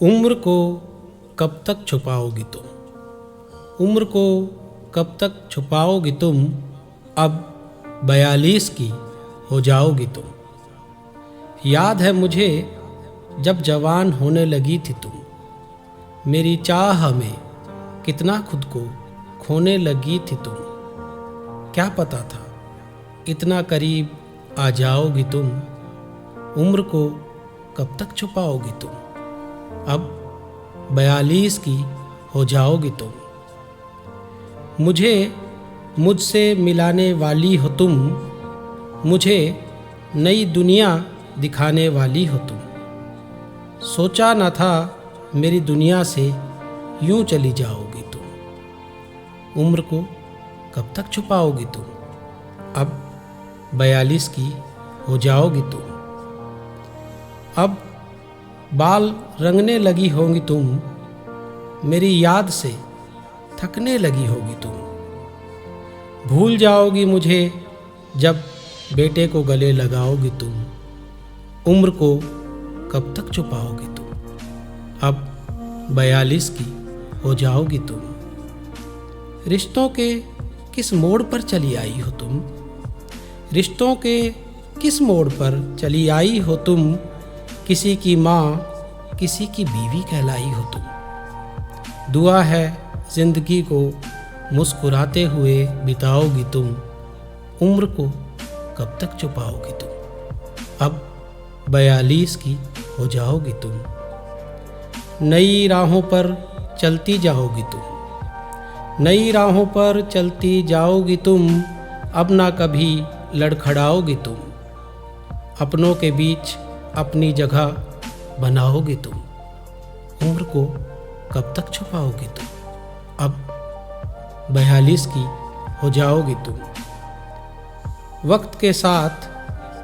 उम्र को कब तक छुपाओगी तुम? उम्र को कब तक छुपाओगी तुम? अब 42 की हो जाओगी तुम। याद है मुझे जब जवान होने लगी थी तुम, मेरी चाह में कितना खुद को खोने लगी थी तुम। क्या पता था इतना करीब आ जाओगी तुम। उम्र को कब तक छुपाओगी तुम? अब 42 की हो जाओगी तुम। मुझे मुझसे मिलाने वाली हो तुम, मुझे नई दुनिया दिखाने वाली हो तुम। सोचा न था मेरी दुनिया से यूं चली जाओगी तुम। उम्र को कब तक छुपाओगी तुम? अब 42 की हो जाओगी तुम। अब बाल रंगने लगी होंगी तुम, मेरी याद से थकने लगी होगी तुम। भूल जाओगी मुझे जब बेटे को गले लगाओगी तुम। उम्र को कब तक छुपाओगी तुम? अब 42 की हो जाओगी तुम। रिश्तों के किस मोड़ पर चली आई हो तुम? रिश्तों के किस मोड़ पर चली आई हो तुम? किसी की माँ किसी की बीवी कहलाई हो तुम। दुआ है ज़िंदगी को मुस्कुराते हुए बिताओगी तुम। उम्र को कब तक छुपाओगी तुम? अब 42 की हो जाओगी तुम। नई राहों पर चलती जाओगी तुम। नई राहों पर चलती जाओगी तुम। अब ना कभी लड़खड़ाओगी तुम। अपनों के बीच अपनी जगह बनाओगी तुम। उम्र को कब तक छुपाओगी तुम? अब 42 की हो जाओगी तुम। वक्त के साथ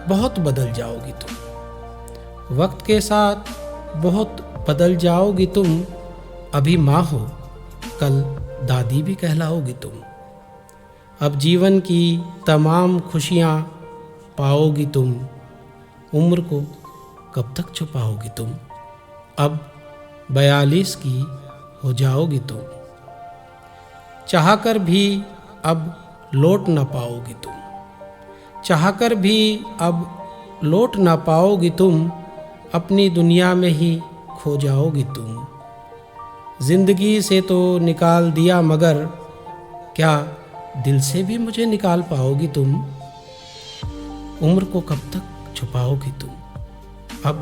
बहुत बदल जाओगी तुम। वक्त के साथ बहुत बदल जाओगी तुम। अभी माँ हो, कल दादी भी कहलाओगी तुम। अब जीवन की तमाम खुशियाँ पाओगी तुम। उम्र को कब तक छुपाओगी तुम? अब 42 की हो जाओगी तुम। चाहकर भी अब लौट ना पाओगी तुम। चाहकर भी अब लौट ना पाओगी तुम। अपनी दुनिया में ही खो जाओगी तुम। जिंदगी से तो निकाल दिया, मगर क्या दिल से भी मुझे निकाल पाओगी तुम? उम्र को कब तक छुपाओगी तुम? अब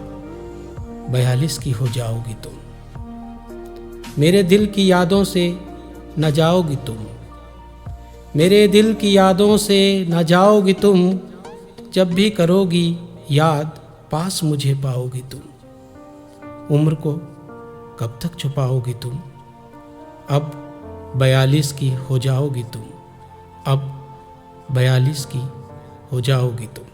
42 की हो जाओगी तुम। मेरे दिल की यादों से न जाओगी तुम। मेरे दिल की यादों से न जाओगी तुम। जब भी करोगी याद पास मुझे पाओगी तुम। उम्र को कब तक छुपाओगी तुम? अब 42 की हो जाओगी तुम। अब 42 की हो जाओगी तुम।